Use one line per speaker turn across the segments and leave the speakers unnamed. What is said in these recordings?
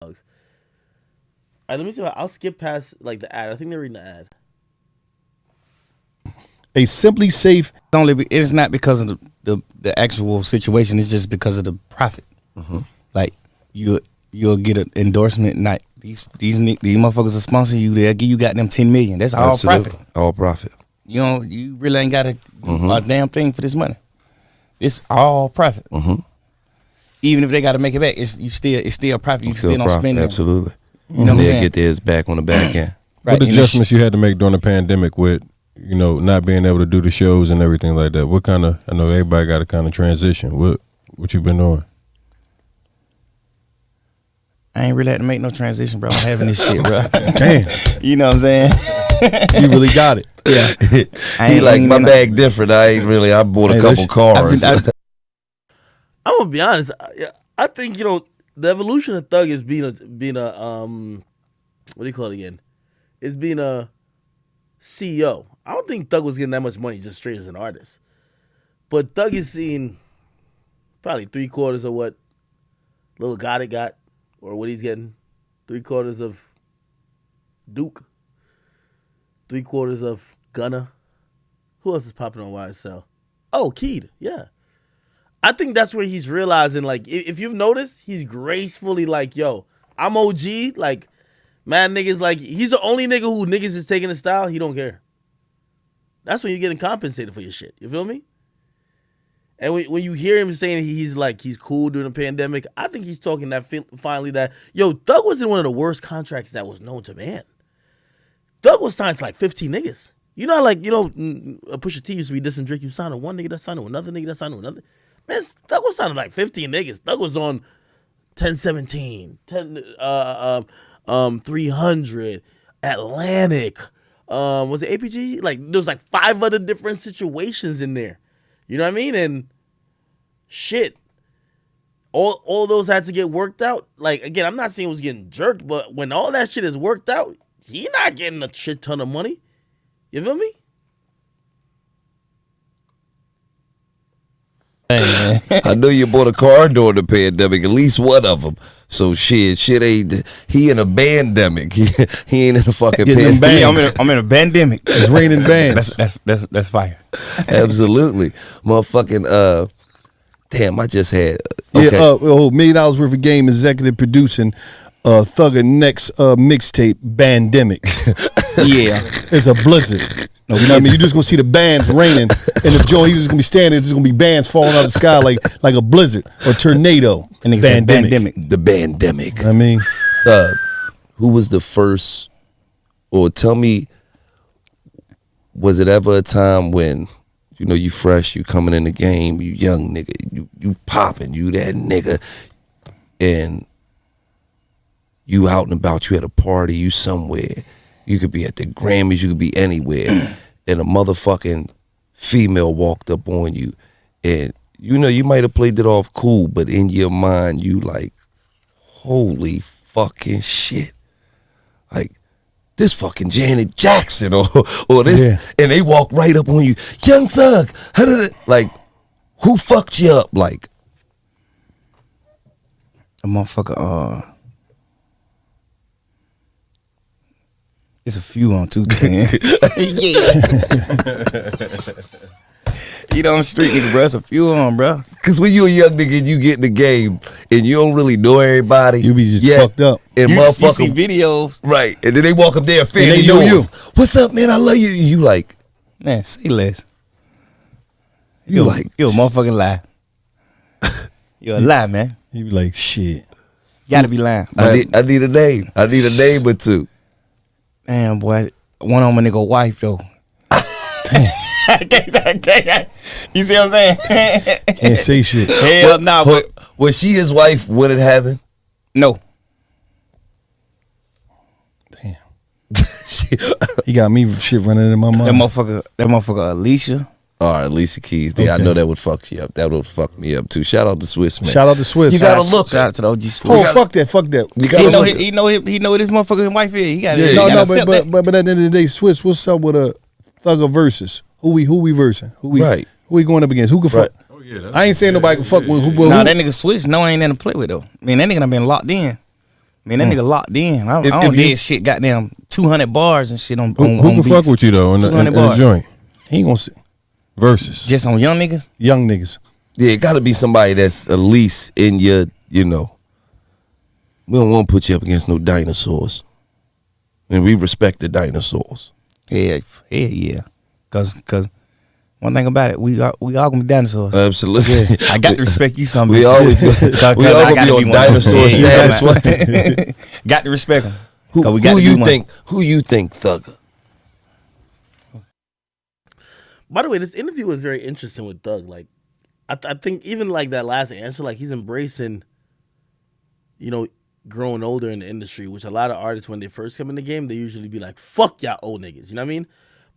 All right, let me see. I'll skip past like the ad. I think they're reading the ad.
A Simply Safe.
It's not because of the actual situation. It's just because of the profit. Like you'll get an endorsement. Not these motherfuckers will sponsor you. They'll give you goddamn 10 million. That's all
Absolutely.
profit.
All profit.
You really ain't got a damn thing for this money. It's all profit. Even if they got to make it back, it's still profit. You still don't spend it.
Absolutely.
You know what I'm saying?
Get theirs back on the back end.
What adjustments you had to make during the pandemic with, not being able to do the shows and everything like that? What kind of, I know everybody got to kind of transition. What you been doing?
I ain't really had to make no transition, bro. I'm having this shit, bro.
Damn.
You know what I'm saying?
You really got it.
Yeah.
He like, my bag different. I bought a couple cars.
I'm gonna be honest. I think the evolution of Thug is being a what do you call it again? It's being a CEO. I don't think Thug was getting that much money just straight as an artist, but Thug is seeing probably 3/4 of what Lil Gotti got, or what he's getting. 3/4 of Duke. 3/4 of Gunna. Who else is popping on YSL? Oh, Keed. Yeah. I think that's where he's realizing, like, if you've noticed, he's gracefully like, yo, I'm OG. Like, man, niggas, like, he's the only nigga who niggas is taking his style. He don't care. That's when you're getting compensated for your shit. You feel me? And when you hear him saying he's cool during the pandemic, I think he's talking that finally that, yo, Thug was in one of the worst contracts that was known to man. Thug was signed to like 15 niggas. You know, like, Pusha T used to be dissing Drake. You signed to one nigga, that signed to another nigga, that signed to another. Man, Thug was signing like 15 niggas. Thug was on 1017, 300, Atlantic. Was it APG? Like, there was like 5 other different situations in there. You know what I mean? And shit, all those had to get worked out. Like, again, I'm not saying it was getting jerked, but when all that shit is worked out, he not getting a shit ton of money. You feel me?
Hey, man.
I know you bought a car during the pandemic, at least one of them. So shit ain't. He in a bandemic. He ain't in a fucking pandemic.
Yeah, I'm in a pandemic.
It's raining bands.
That's fire.
Absolutely, motherfucking. Damn, I just had.
Okay. Yeah, $1 million worth of game executive producing Thugger next mixtape, Bandemic.
Yeah.
It's a blizzard. You know what I mean? You're just gonna see the bands raining, and the joint, he's just gonna be standing. There's just gonna be bands falling out of the sky like a blizzard or tornado.
Bandemic.
The Bandemic.
I mean,
Thug, who was the first, or tell me, was it ever a time when, you fresh, you coming in the game, you young nigga, you popping, you that nigga, and you out and about, you at a party, you somewhere. You could be at the Grammys, you could be anywhere, and a motherfucking female walked up on you, and you might have played it off cool, but in your mind you like, holy fucking shit, like this fucking Janet Jackson or this, yeah. And they walk right up on you, Young Thug, like, who fucked you up? Like
a motherfucker. It's a few on too, man. Yeah. I'm street nigga, bro. It's a few on, bro.
Cause when you a young nigga and you get in the game and you don't really know everybody,
you be just fucked up.
And
you see videos,
right? And then they walk up there and
they know you.
What's up, man? I love you. You like,
man, say less.
You like,
you a motherfucking lie. You a lie, man.
You be like, shit.
You gotta be lying.
I need a name. I need a name or two.
Damn, boy. One on my nigga wife, though. You see what I'm saying?
Can't say shit.
Hell no. Nah,
was she his wife when it happened?
No.
Damn. He got me shit running in my mind.
That motherfucker Alicia.
All right, Alicia Keys. Okay. I know that would fuck you up. That would fuck me up too. Shout out to Swiss, man.
Shout out to Swiss.
You gotta look.
Shout out to the OG Swiss.
Oh, fuck that.
He know what his motherfucking wife is. He got it.
But at the end of the day, Swiss, what's up with a Thugger versus? Who we versing? Who we going up against? Who can fuck?
Oh, yeah,
I ain't saying nobody can fuck with who.
Nah, that nigga Swiss, no, I ain't in to play with though. I mean, that nigga done been locked in. Man, that nigga locked in. I
If
don't
you-
did shit. Goddamn 200 bars and shit on
Who
on
can fuck
beats.
with you though in
200
the
bars.
joint?
He ain't gonna see
Versus.
Just on young niggas.
young niggas.
Yeah, it got to be somebody that's at least in your, you know. We don't want to put you up against no dinosaurs. And we respect the dinosaurs.
Yeah. Cause one thing about it, we all gonna be dinosaurs.
Absolutely.
I got to respect you some
We
bitches.
always we all
I
gonna be
gotta
on
one.
dinosaur
Yeah,
status.
got to respect them.
Who you think Thugger?
By the way, this interview was very interesting with Thug. Like, I think even like that last answer, like he's embracing, you know, growing older in the industry, which a lot of artists, when they first come in the game, they usually be like, fuck y'all old niggas. You know what I mean?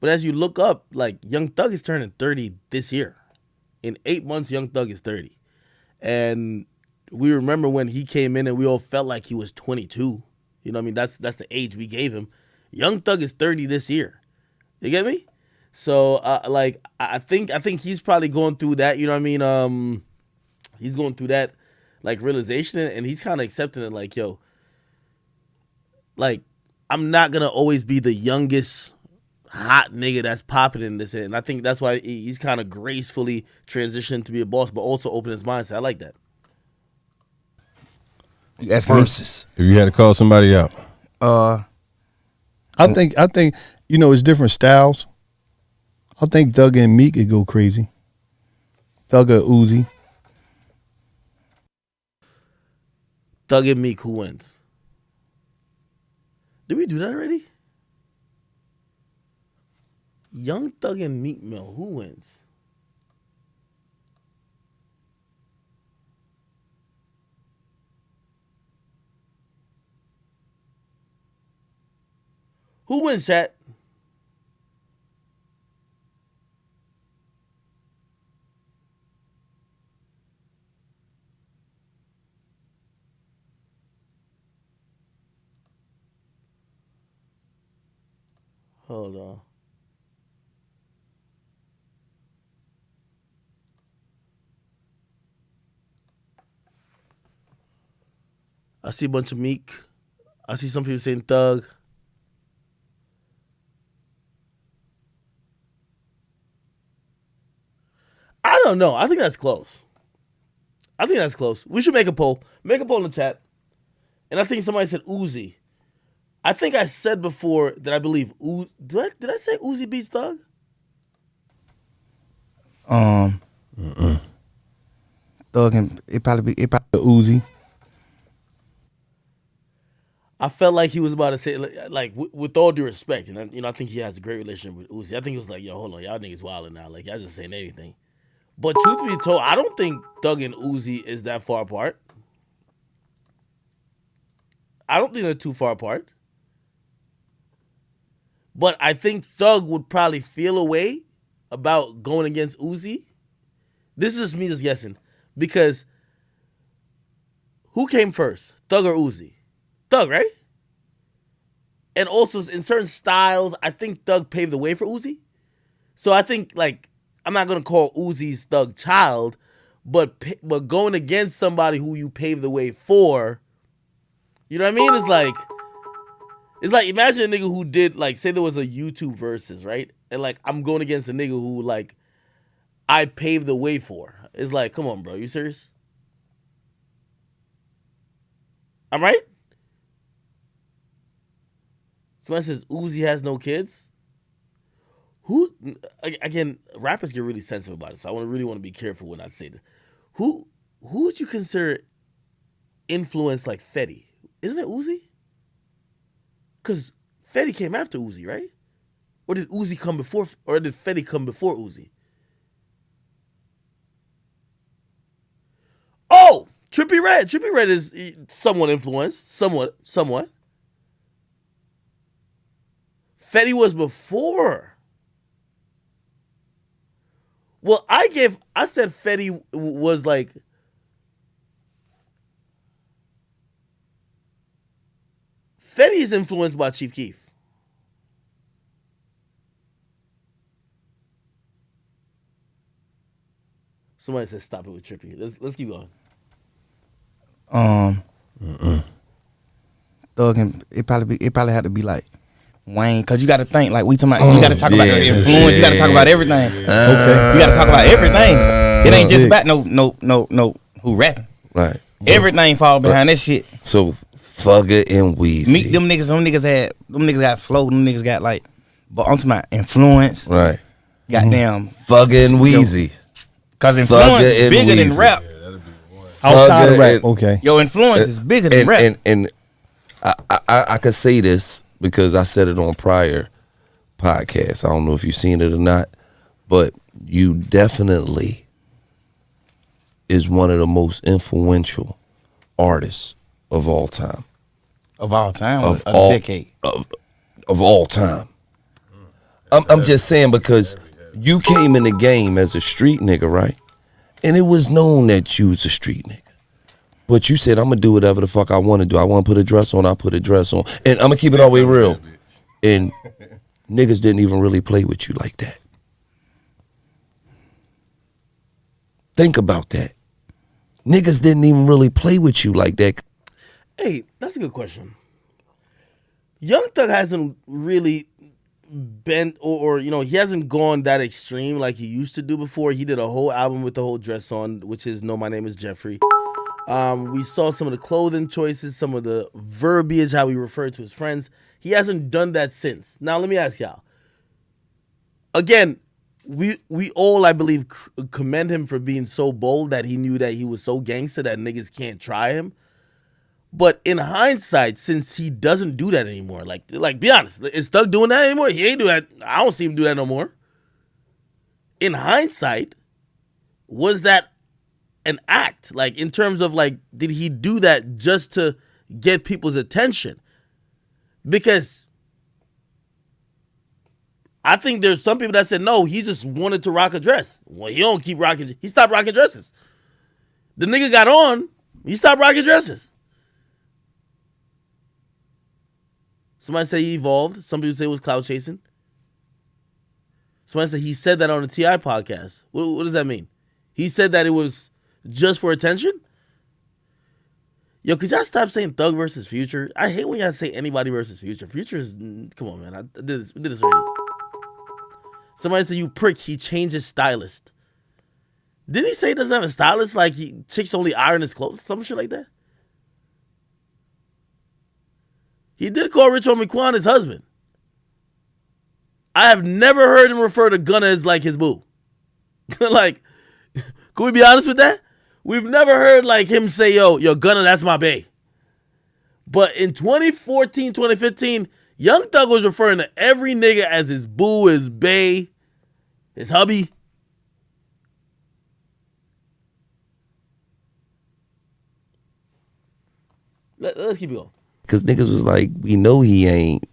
But as you look up, like, Young Thug is turning 30 this year. In 8 months, Young Thug is 30. And we remember when he came in and we all felt like he was 22. You know what I mean? That's the age we gave him. Young Thug is 30 this year. You get me? So, like, I think he's probably going through that, you know what I mean? He's going through that, like, realization, and he's kind of accepting it, like, yo, like, I'm not going to always be the youngest hot nigga that's popping in this. And I think that's why he's kind of gracefully transitioned to be a boss, but also open his mindset. I like that.
You asking me?
Versus.
If you had to call somebody out,
I think you know it's different styles. I think Thug and Meek could go crazy. Thug or Uzi.
Thug and Meek, who wins? Did we do that already? Young Thug and Meek Mill, who wins? Who wins, chat? Hold on. I see a bunch of Meek. I see some people saying Thug. I don't know. I think that's close. We should make a poll. Make a poll in the chat. And I think somebody said Uzi. I think I said before that I believe Uzi. Did I say Uzi beats Thug?
Thug and it probably
Uzi.
I felt like he was about to say, like with all due respect, and I think he has a great relationship with Uzi. I think he was like, yo, hold on, y'all niggas wilding now. Like, y'all just saying anything. But truth be told, I don't think Thug and Uzi is that far apart. I don't think they're too far apart. But I think Thug would probably feel a way about going against Uzi. This is just me just guessing. Because who came first? Thug or Uzi? Thug, right? And also in certain styles, I think Thug paved the way for Uzi. So I think, like, I'm not gonna call Uzi's Thug child, but going against somebody who you paved the way for, you know what I mean? It's like imagine a nigga who did, like, say there was a YouTube versus, right? And like I'm going against a nigga who, like, I paved the way for. It's like, come on, bro, you serious? I'm right? Somebody says Uzi has no kids. Who, again, rappers get really sensitive about it, so I really want to be careful when I say this. Who would you consider influenced like Fetty? Isn't it Uzi? Because Fetty came after Uzi, right? Or did Uzi come before, or did Fetty come before Uzi? Oh, Trippie Redd. Trippie Redd is somewhat influenced. Somewhat. Fetty was before. Well, I said Fetty was like, Fetty is influenced by Chief Keef. Somebody said stop it with Trippie. Let's keep going.
Thug and it probably had to be like Wayne, cause you got to think like we talking about. You got to talk about the influence. You got to talk about everything.
Okay.
You got to talk about everything. It ain't just
Big.
about no who rapping.
Right.
Everything fall behind that shit.
So Thugger and Weezy.
Meet them niggas. Them niggas got flow. Them niggas got like, but I'm talking about influence.
Right.
Goddamn.
Thugger and Weezy.
Cause influence
Thugger
is
and
bigger than
Weezy.
rap.
Outside of
Thugger
rap,
and-
okay.
Your influence is bigger than rap.
And I could say this because I said it on prior podcasts. I don't know if you've seen it or not, but you definitely is one of the most influential artists of all time.
Of all time,
Of
of
all
a decade.
of all time. I'm just saying because you came in the game as a street nigga, right? And it was known that you was a street nigga. But you said, I'm going to do whatever the fuck I want to do. I want to put a dress on, I put a dress on. And I'm going to keep it all the way real. And niggas didn't even really play with you like that. Think about that. Niggas didn't even really play with you like that.
Hey, that's a good question. Young Thug hasn't really bent or he hasn't gone that extreme like he used to do before. He did a whole album with the whole dress on, which is No, My Name is Jeffrey. We saw some of the clothing choices, some of the verbiage, how he referred to his friends. He hasn't done that since. Now, let me ask y'all. Again, we all, I believe, commend him for being so bold that he knew that he was so gangster that niggas can't try him. But in hindsight, since he doesn't do that anymore, like be honest, is Thug doing that anymore? He ain't do that. I don't see him do that no more. In hindsight, was that an act? Like, in terms of, like, did he do that just to get people's attention? Because I think there's some people that said, no, he just wanted to rock a dress. Well, he don't keep rocking. He stopped rocking dresses. The nigga got on, he stopped rocking dresses. Somebody say he evolved. Some people say it was cloud chasing. Somebody said he said that on the T.I. podcast. What does that mean? He said that it was just for attention? Yo, could y'all stop saying Thug versus Future? I hate when y'all say anybody versus Future. Future is, come on, man. We did this already. Somebody said, you prick, he changed his stylist. Didn't he say he doesn't have a stylist? Like, chicks only iron his clothes? Some shit like that? He did call Rich Homie Quan his husband. I have never heard him refer to Gunna as like his boo. Like, can we be honest with that? We've never heard like him say, yo, Gunna, that's my bae. But in 2014, 2015, Young Thug was referring to every nigga as his boo, his bae, his hubby. Let's keep it going.
Cause niggas was like, we know he ain't,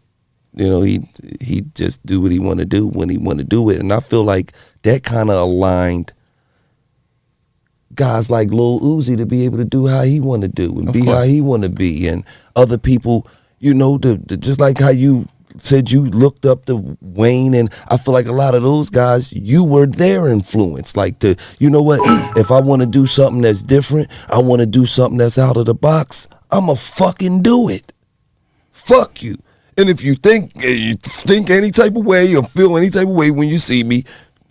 he just do what he want to do when he want to do it. And I feel like that kind of aligned guys like Lil Uzi to be able to do how he want to do and be how he want to be. And other people, just like how you said you looked up to Wayne, and I feel like a lot of those guys, you were their influence. Like, you know what, if I want to do something that's different, I want to do something that's out of the box, I'ma fucking do it. Fuck you. And if you think any type of way or feel any type of way when you see me,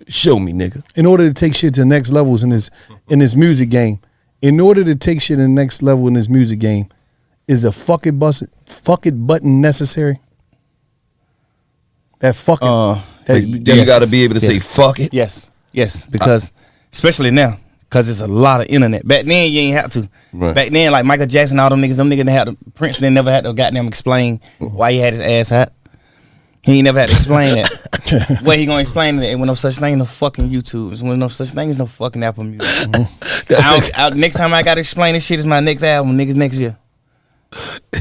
show me, nigga.
In order to take shit to the next levels in this music game, is a fuck it button necessary? That fucking
You got to be able to say fuck it.
Yes, because especially now, because it's a lot of internet. Back then, you ain't have to.
Right.
Back then, like Michael Jackson, all them niggas didn't have to. Prince didn't never had to goddamn explain why he had his ass out. He ain't never had to explain that. What he gonna explain it? When no such thing as no fucking YouTube. When no such thing as no fucking Apple Music. Next time I gotta explain this shit is my next album, niggas next year.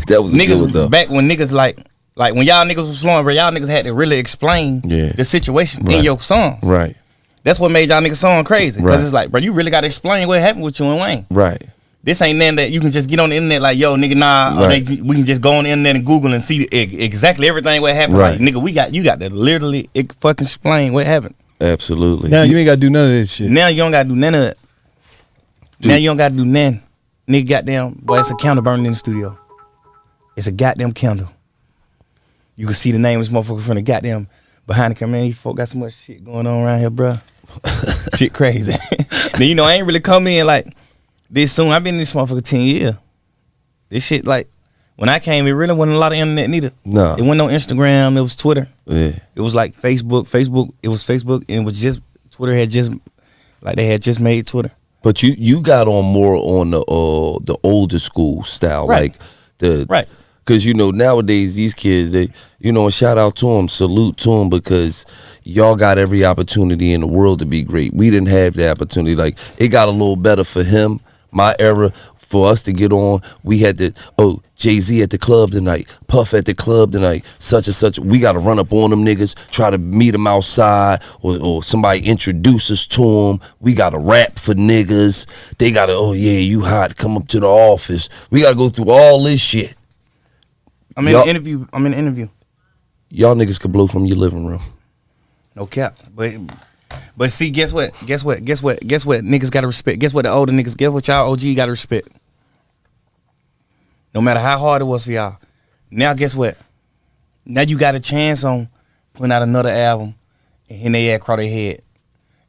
That was a good one, though.
Back when niggas like when y'all niggas was flowing, bro, y'all niggas had to really explain the situation in your songs.
Right.
That's what made y'all niggas song crazy. Because
Right.
it's like, bro, you really got to explain what happened with you and Wayne.
Right.
This ain't nothing that you can just get on the internet like, yo, nigga, nah. Or
Right.
we can just go on the internet and Google and see exactly everything what happened.
Right.
Like, nigga, you got to literally fucking explain what happened.
Absolutely.
Now you ain't got to do none of that shit.
Now you don't got to do none of it. Now you don't got to do nothing. Nigga, goddamn, boy, it's a counter burning in the studio. It's a goddamn candle. You can see the name of this motherfucker from the goddamn behind the camera. Man, these folk got so much shit going on around here, bro. Shit crazy. Now, you know, I ain't really come in like this soon. I've been in this motherfucker 10 years. This shit, like, when I came, it really wasn't a lot of internet neither.
No.
It wasn't no Instagram. It was Twitter.
Yeah.
It was like Facebook. It was Facebook, and it was just, Twitter had just, like, they had just made Twitter.
But you got on more on the older school style,
Right.
like the
Right.
Because, you know, nowadays these kids, they, you know, and shout out to them, salute to them, because y'all got every opportunity in the world to be great. We didn't have the opportunity. Like, it got a little better for him. My era, for us to get on, we had to, Jay-Z at the club tonight, Puff at the club tonight, such and such. We got to run up on them niggas, try to meet them outside, or somebody introduce us to them. We got to rap for niggas. They got to, oh yeah, you hot, come up to the office. We got to go through all this shit.
I'm in the interview.
Y'all niggas could blow from your living room.
No cap. But see, guess what? Niggas gotta respect. Guess what the older niggas, guess what y'all OG gotta respect. No matter how hard it was for y'all. Now guess what? Now you got a chance on putting out another album and hitting their ass across their head.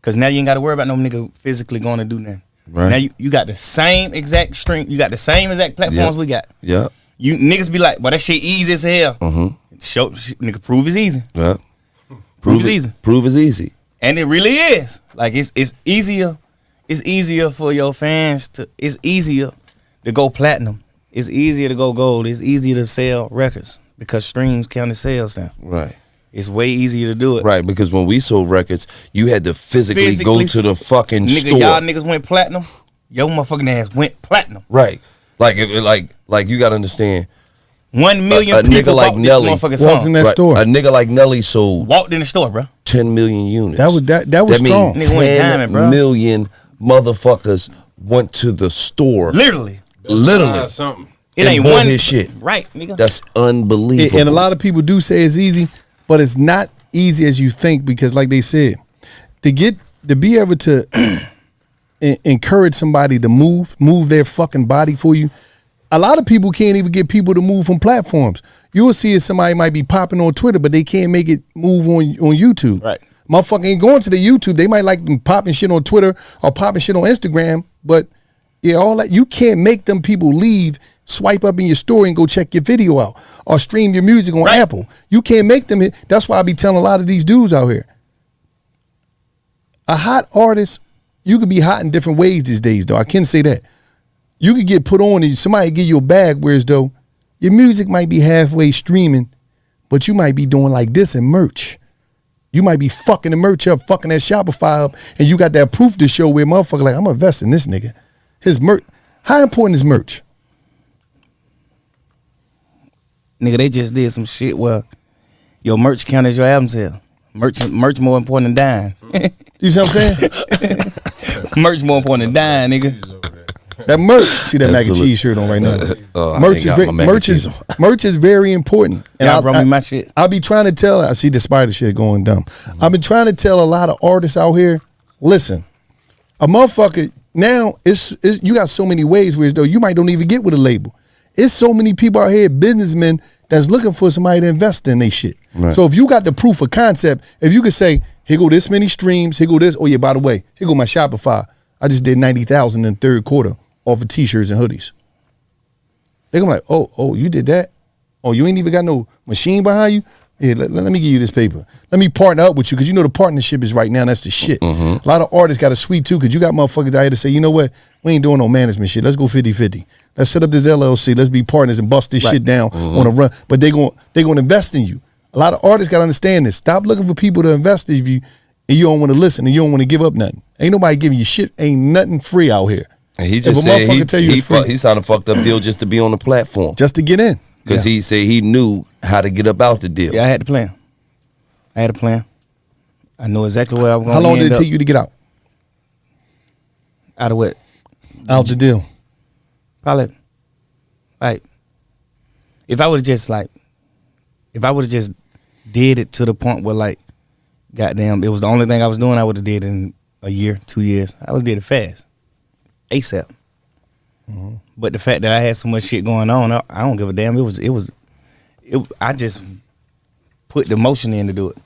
Cause now you ain't gotta worry about no nigga physically going to do nothing.
Right.
Now you got the same exact stream, you got the same exact platforms we got.
Yeah.
You niggas be like, well, that shit easy as hell. Show nigga, prove it's easy.
Yeah.
Prove it's easy.
Prove it's easy.
And it really is. Like it's easier. It's easier for your fans to. It's easier to go platinum. It's easier to go gold. It's easier to sell records because streams count as sales now.
Right.
It's way easier to do it.
Right, because when we sold records, you had to physically go to the fucking
nigga,
store.
Y'all niggas went platinum. Your motherfucking ass went platinum.
Right. Like you gotta understand.
1 million
a
people
nigga like
bought
Nelly
this motherfucking
walked
song.
in that store.
A nigga like Nelly sold
Walked in the store, bro.
10 million units.
That was strong.
means
Nigga went
10
diamond, bro.
million motherfuckers went to the store.
Literally.
Something.
It
and
ain't
bought
one
his shit.
Right, nigga.
That's unbelievable.
And a lot of people do say it's easy, but it's not easy as you think because, like they said, to be able to encourage somebody to move their fucking body for you. A lot of people can't even get people to move from platforms. You'll see if somebody might be popping on Twitter, but they can't make it move on YouTube.
Right.
Motherfucker ain't going to the YouTube. They might like them popping shit on Twitter or popping shit on Instagram, but yeah, all that, you can't make them people leave, swipe up in your story and go check your video out or stream your music on Apple. You can't make them. That's why I be telling a lot of these dudes out here. A hot artist, you could be hot in different ways these days, though. I can say that. You could get put on and somebody give you a bag, whereas though your music might be halfway streaming, but you might be doing like this in merch. You might be fucking the merch up, fucking that Shopify up, and you got that proof to show where motherfucker like, I'm gonna invest in this nigga. His merch. How important is merch?
Nigga, they just did some shit where your merch count as your album sale. Merch more important than dying.
You see what I'm saying?
Merch more important than dying, nigga.
That merch. See that mac and cheese shirt on right now. Merch is very important. And
Y'all brought me my shit.
I'll be trying to tell. I see the spider shit going dumb. I've been trying to tell a lot of artists out here. Listen, a motherfucker now it's you got so many ways where though you might don't even get with a label. It's so many people out here, businessmen that's looking for somebody to invest in they shit.
Right.
So if you got the proof of concept, if you could say, here go this many streams, here go this. Oh yeah, by the way, here go my Shopify. I just did 90,000 in the third quarter off of t-shirts and hoodies. They're gonna be like, oh, you did that? Oh, you ain't even got no machine behind you? Yeah, let me give you this paper. Let me partner up with you because you know the partnership is right now. That's the shit. A lot of artists got a suite too because you got motherfuckers out here to say, you know what? We ain't doing no management shit. Let's go 50-50. Let's set up this LLC. Let's be partners and bust this shit down on a run. But they gonna invest in you. A lot of artists got to understand this. Stop looking for people to invest in you and you don't want to listen and you don't want to give up nothing. Ain't nobody giving you shit. Ain't nothing free out here.
And he just said he signed a fucked up deal just to be on the platform.
Just to get in.
Because he said he knew how to get up out the deal.
Yeah, I had the plan. I know exactly where I was going.
How long did it take you to get out?
Out of what?
Out the deal.
Probably, like, if I would have just did it to the point where, like, goddamn, it was the only thing I was doing, I would have did in a year, 2 years. I would have did it fast. ASAP. But the fact that I had so much shit going on, I don't give a damn. I just put the motion in to do it.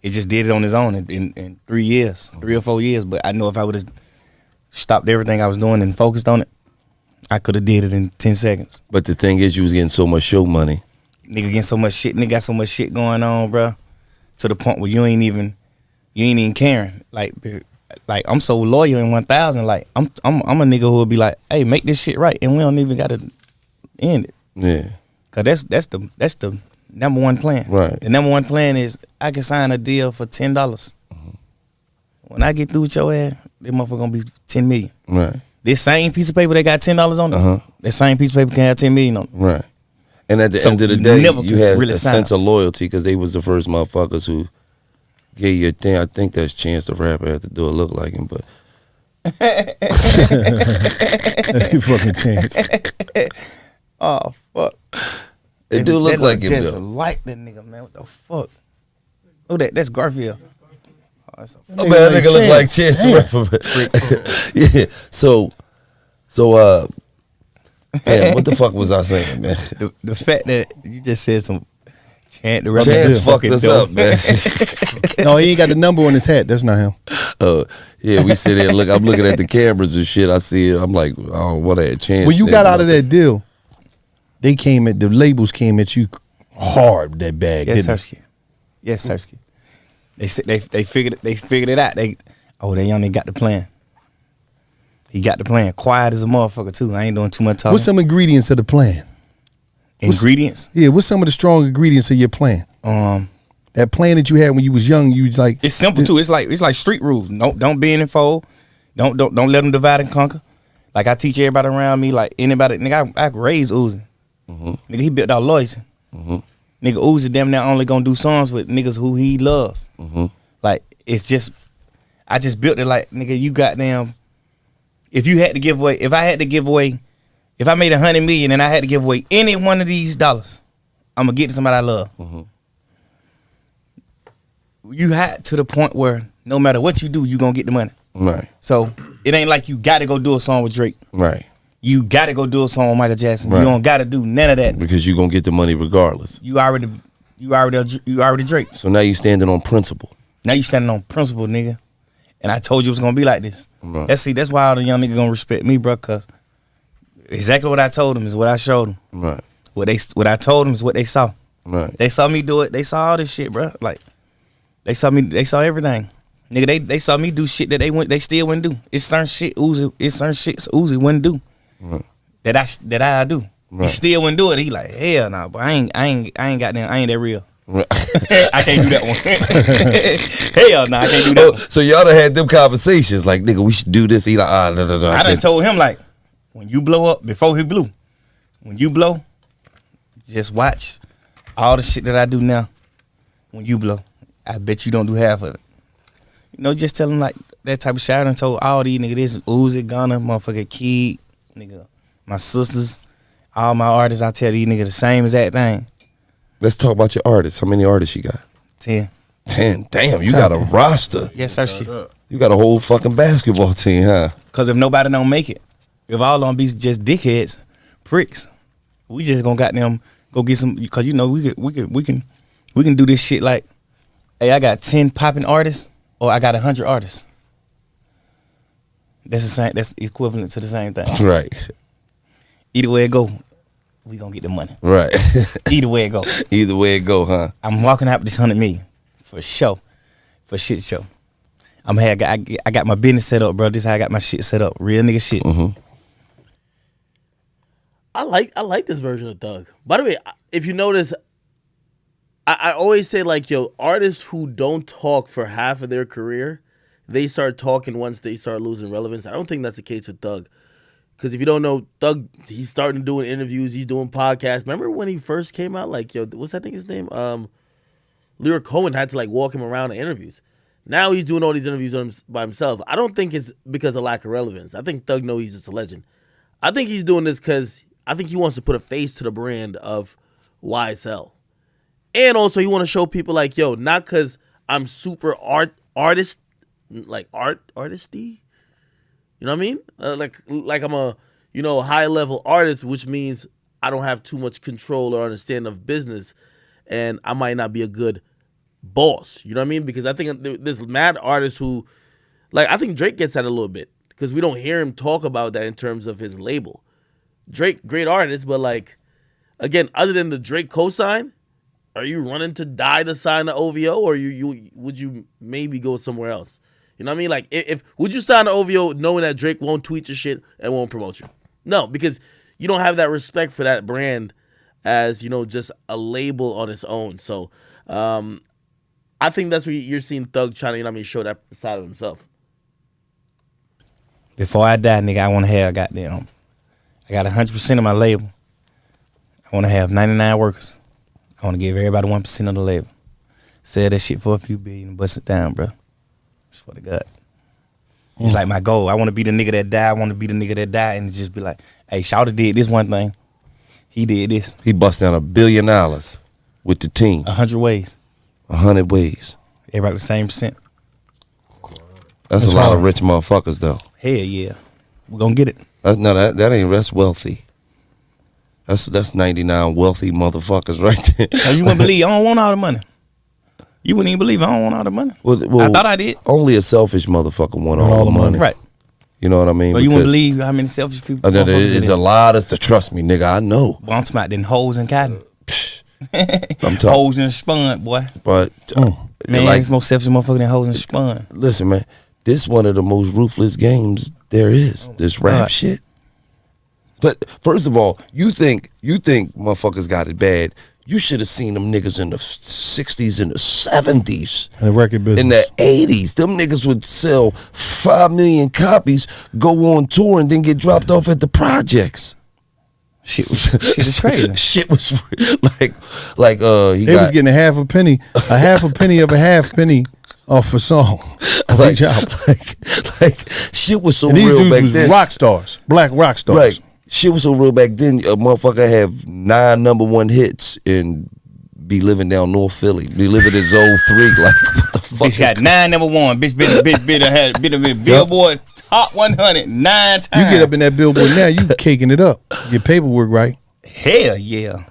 It just did it on its own in 3 years, 3 or 4 years. But I know if I would have stopped everything I was doing and focused on it, I could have did it in 10 seconds.
But the thing is, you was getting so much show money.
Nigga getting so much shit. Nigga got so much shit going on, bro. To the point where you ain't even caring. Like I'm so loyal in 1,000. Like I'm a nigga who will be like, hey, make this shit right, and we don't even gotta end it.
Yeah.
Cause that's the number one plan.
Right.
The number one plan is I can sign a deal for $10. When I get through with your ass, this motherfucker gonna be 10 million.
Right.
This same piece of paper that got $10 on it, that same piece of paper can have 10 million on it.
Right. And at the
So
end of the
you
day,
never
you
can
had
really
a
sign
sense
up.
of loyalty because they was the first motherfuckers who gave you a thing. I think that's Chance the Rapper had to do it look like him, but
You fucking Chance.
Oh fuck!
it do look
That
like him
just
though.
like that nigga, man. What the fuck? Oh, that's Garfield. Oh, that's a
Oh man, that nigga look like Chance the Rapper. Yeah. So man, what the fuck was I saying, man?
the fact that you just said some chant the rapper.
Chance
just
fucked
fucking
us
dope.
up, man.
No, he ain't got the number on his hat. That's not him.
Yeah, we sit there. Look, I'm looking at the cameras and shit. I see it. I'm like, I don't want that Chance.
When you got out of that deal, the labels came at you hard. That bag,
Yes,
didn't
Sersky. Yes, Sersky. They said they figured it out. That young nigga got the plan. He got the plan. Quiet as a motherfucker too. I ain't doing too much
they?
talking.
What's some ingredients of the plan?
Ingredients?
Yeah, what's some of the strong ingredients of your plan? That plan that you had when you was young, you was like,
It's simple too. It's like street rules. Don't be in and fold. Don't let them divide and conquer. Like I teach everybody around me, like anybody. Nigga, I raised Uzi. Nigga, he built out Loyce. Nigga, Uzi damn near only gonna do songs with niggas who he love. Like it's just, I just built it like nigga. You goddamn. If I had to give away, if I made 100 million and I had to give away any one of these dollars, I'm gonna get to somebody I love. You had to the point where no matter what you do, you gonna get the money.
Right.
So it ain't like you gotta go do a song with Drake.
Right.
You gotta go do a song with Michael Jackson.
Right.
You don't gotta do none of that.
Because you gonna get the money regardless.
You already Drake.
So now you standing on principle.
Now you standing on principle, nigga. And I told you it was gonna be like this.
Right.
That's why all the young niggas gonna respect me, bro. Cause exactly what I told them is what I showed them.
Right.
What I told them is what they saw.
Right.
They saw me do it. They saw all this shit, bro. Like they saw me. They saw everything. Nigga, they saw me do shit that they still wouldn't do. It's certain shit Uzi wouldn't do.
Right.
That I do.
Right.
He still wouldn't do it. He like, hell nah, but I ain't got them. I ain't that real.
Right.
I can't do that one. Hell nah, I can't do that one.
So y'all done had them conversations like, nigga, we should do this. He like,
I done told him like, when you blow up, before he blew, when you blow, just watch all the shit that I do now. When you blow, I bet you don't do half of it. You know, just tell him like that type of shit. I done told all these niggas this, Uzi, Gunna, motherfucker Kid, nigga, my sisters, all my artists. I tell these niggas the same exact thing.
Let's talk about your artists. How many artists you got?
10.
10. Damn, you got a roster.
Yes, sir.
You got a whole fucking basketball team, huh?
Cause if nobody don't make it, if all on be just dickheads, pricks, we just gonna goddamn go get some. Cause you know we can do this shit like, hey, I got 10 popping artists, or I got 100 artists. That's the same. That's equivalent to the same thing.
Right.
Either way it go, we gonna get the money.
Right.
Either way it go,
Either way it go, huh?
I'm walking out with this 100 million for sure, for shit show. I got my business set up, bro. This is how I got my shit set up. Real nigga shit.
I like this version of Thug. By the way, if you notice, I always say like, yo, artists who don't talk for half of their career, they start talking once they start losing relevance. I don't think that's the case with Thug. Because if you don't know, Thug, he's starting doing interviews, he's doing podcasts. Remember when he first came out? Like, yo, what's that nigga's name? Lyric Cohen had to like walk him around in interviews. Now he's doing all these interviews by himself. I don't think it's because of lack of relevance. I think Thug knows he's just a legend. I think he's doing this because I think he wants to put a face to the brand of YSL. And also he want to show people like, yo, not because I'm super artisty. You know what I mean? Like I'm a, high level artist, which means I don't have too much control or understanding of business, and I might not be a good boss. You know what I mean? Because I think there's mad artists who, like, I think Drake gets that a little bit because we don't hear him talk about that in terms of his label. Drake, great artist, but like, again, other than the Drake cosign, are you running to die to sign the OVO, or would you maybe go somewhere else? You know what I mean? Like, if would you sign the OVO knowing that Drake won't tweet your shit and won't promote you? No, because you don't have that respect for that brand as, just a label on its own. So I think that's where you're seeing Thug trying to, show that side of himself.
Before I die, nigga, I want to have I got 100% of my label. I want to have 99 workers. I want to give everybody 1% of the label. Sell that shit for a few billion and bust it down, bro. Swear to God. It's like my goal. I want to be the nigga that die. I want to be the nigga that die, and just be like, hey, Shawty did this one thing. He did this.
He bust down $1 billion with the team.
100 ways.
100 ways.
Everybody the same percent.
That's a lot of rich motherfuckers, though.
Hell yeah. We're going to get it.
That's wealthy. That's 99 wealthy motherfuckers right there.
Cause you wouldn't believe I don't want all the money. You wouldn't even believe I don't want all the money.
Well,
I thought I did.
Only a selfish motherfucker want all the money.
Right.
You know what I mean?
Well, you wouldn't believe how many selfish people.
There's a lot of, trust me, nigga, I know.
Well, I'm talking about them hoes and cotton.
I'm talking.
Hoes and spun, boy.
But,
man, it's more selfish motherfucker than hoes and spun.
Listen, man, this one of the most ruthless games there is. This rap shit. But first of all, you think motherfuckers got it bad. You should have seen them niggas in the 60s and the 70s.
In the record business.
In the 80s. Them niggas would sell 5 million copies, go on tour, and then get dropped off at the projects.
Shit is crazy.
Shit was like
he was getting a half a penny of a half penny off a song.
like shit was so
and these
real
dudes
back
was
then.
rock stars, black rock stars.
Right. Shit was so real back then. A motherfucker have 9 #1 hits and be living down North Philly. Be living in Zone 3. Like, what the fuck?
Bitch got 9 #1. Bitch been a Billboard Top 100 9 times.
You get up in that Billboard now, you caking it up. Your paperwork right.
Hell yeah.